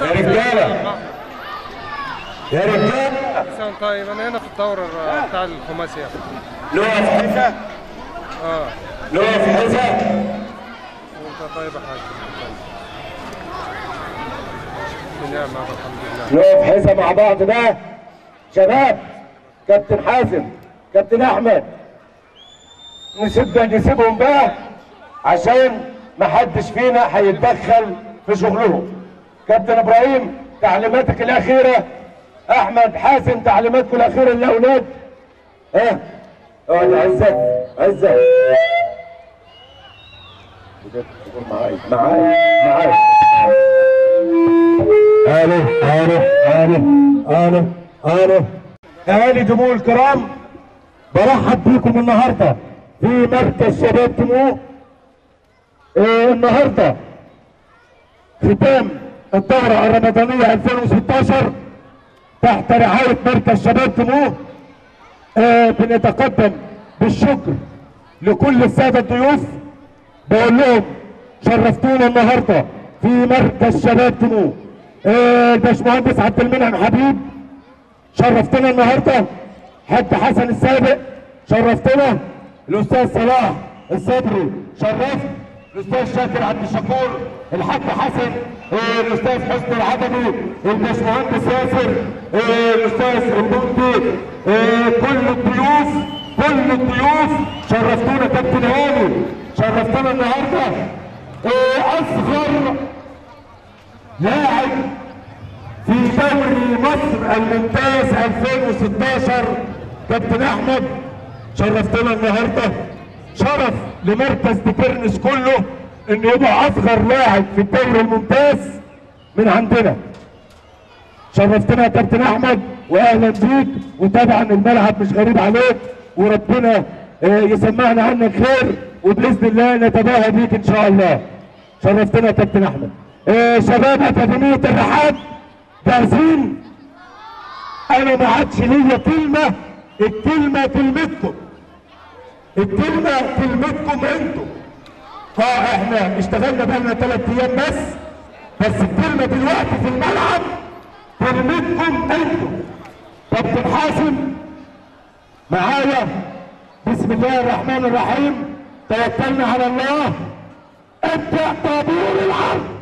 يا رجاله يا رجاله. طيب انا هنا في الدورة بتاع الخماسي. لو في حزة؟ لو في حزة؟ وانت طيب يا حاج؟ بنعمة الحمد لله. لو في حزة مع بعض بقى شباب. كابتن حازم، كابتن احمد، نسيبهم بقى عشان ما حدش فينا هيتدخل في شغلهم. كابتن ابراهيم تعليماتك الاخيره. احمد حازم تعليماتكم الاخيره للاولاد. اقعد عزت معايا الو اهالي دموع الكرام، برحب بيكم النهارده في مركز شباب دموع. النهارده ختام الدورة الرمضانية 2016 تحت رعاية مركز شباب دموع. بنتقدم بالشكر لكل السادة الضيوف، بقول لهم شرفتونا النهارده في مركز شباب دموع. الباشمهندس عبد المنعم حبيب شرفتنا النهارده، حاج حسن السابق شرفتنا، الاستاذ صلاح الصبري شرفت، الاستاذ شاكر عبد الشكور، الحاج حسن، الاستاذ حسني العدمي، الباشمهندس ياسر، الاستاذ البندي، كل الضيوف شرفتونا. كابتن هاني شرفتنا النهارده. اصغر لاعب في دوري مصر الممتاز 2016 كابتن احمد شرفتنا النهارده. شرف لمركز ديكرنس كله ان يبقى اصغر لاعب في الدوري الممتاز من عندنا. شرفتنا يا كابتن احمد واهلا بيك، وطبعا الملعب مش غريب عليك، وربنا يسمعنا عنك خير، وباذن الله نتباهى بيك ان شاء الله. شرفتنا يا كابتن احمد. شباب اكاديميه الرحاب جاهزين؟ انا ما عادش ليا كلمه، الكلمه كلمتكم، الكلمه كلمتكم انتم. احنا اشتغلنا بقالنا 3 ايام بس الكلمه دلوقتي في الملعب كلمتكم انتم. كابتن حازم معايا. بسم الله الرحمن الرحيم، توكلنا على الله. ابدأ طابور العرض.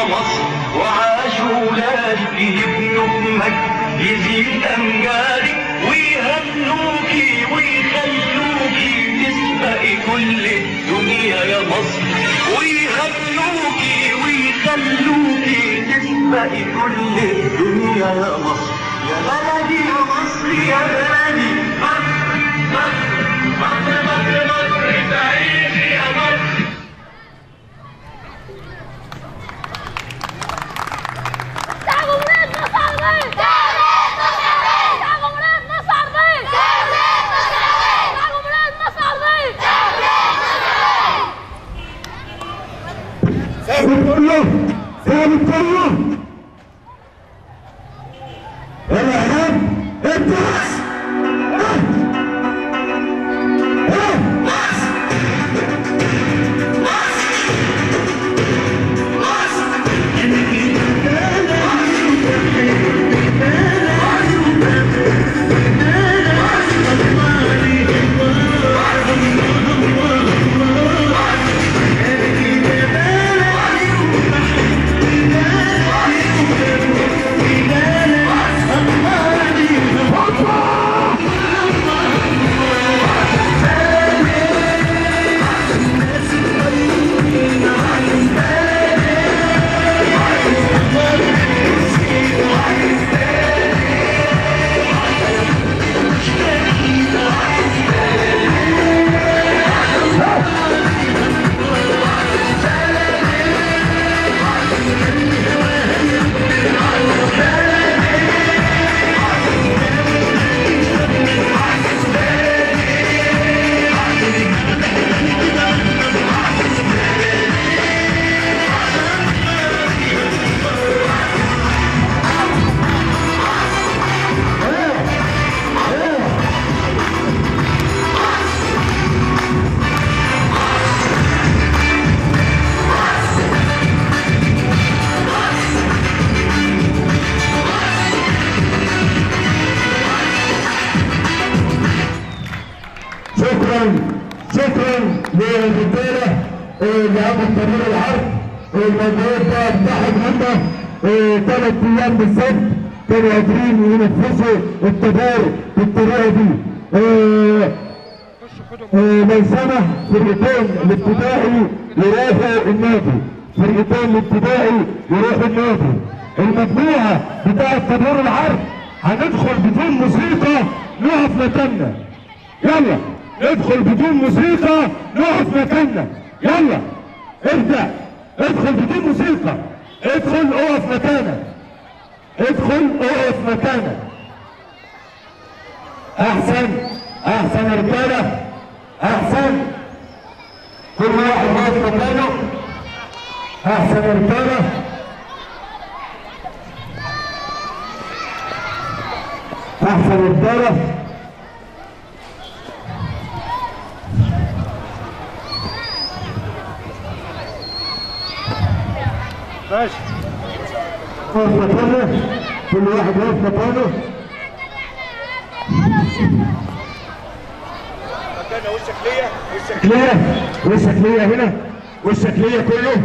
مصر، وعاش ولادك يبنوا بمجد يزيد امجادك، ويهنوكي ويخلوكي تسبقي كل الدنيا يا مصر، ويهنوكي ويخلوكي تسبقي كل الدنيا يا مصر. يا بلدي يا مصر يا بلدي، مصر مصر مصر مصر مصر تعيشي يا مصر. شعب ولاد مصر عربي، شعب ولاد مصر عربي، شعب ولاد مصر عربي. ثابت كله، ثابت كله. يلا يا عم ابدأ. شكرا للرجاله اللي عملوا تمرير العرض. الموضوع ده اتحد هم 3 ايام بالظبط كانوا قادرين ينفذوا التجارب بالطريقه دي. لو سمح فرقتين الابتدائي يروحوا النادي، فرقتين الابتدائي يروحوا النادي. المجموعه بتاعه تمرير العرض هندخل بدون موسيقى نقف مكاننا. يلا ادخل بدون موسيقى نقف مكاننا. يلا ابدأ، ادخل بدون موسيقى، ادخل اقف مكانك، ادخل اقف مكانك. احسن احسن يا رجاله، احسن. كل واحد واقف مكانه. احسن يا رجاله. احسن يا رجاله. ماشي. واقف مكانه، كل واحد واقف مكانه. مكانه وشك ليا، وشك ليا، وشك ليا هنا، وشك ليا كله.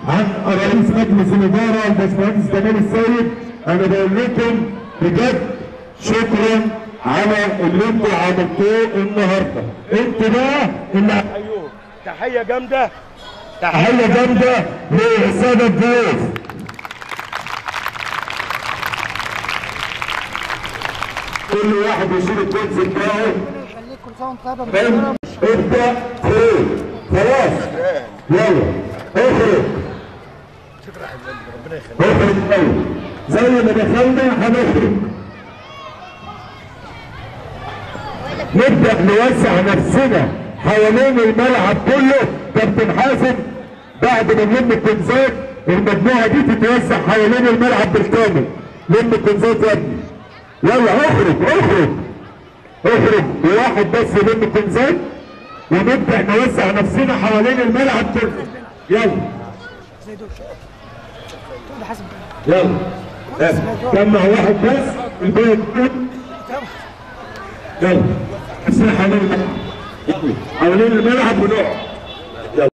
عن رئيس مجلس الاداره الباشمهندس جمال السيد، انا بقول لكم بجد شكرا على اللي انتوا عملتوه النهارده. انتوا بقى اللي ايوه تحيه جامده، تحيه جامده للساده الضيوف. كل واحد يشيل الكرسي بتاعه. ابدا فوق خلاص. يلا اخرج، اخرج الاول زي ما دخلنا هنخرج. نبدا نوسع نفسنا حوالين الملعب كله. كابتن حازم بعد ما نلم الكنزات المجموعه دي تتوسع حوالين الملعب بالكامل. لم الكنزات يا ابني. يلا اخرج اخرج اخرج بواحد بس يلم الكنزات ونبدا نوسع نفسنا حوالين الملعب كله. يلا يلا جمع واحد بس الباقي يلا نفسنا حوالين الملعب ونقعد.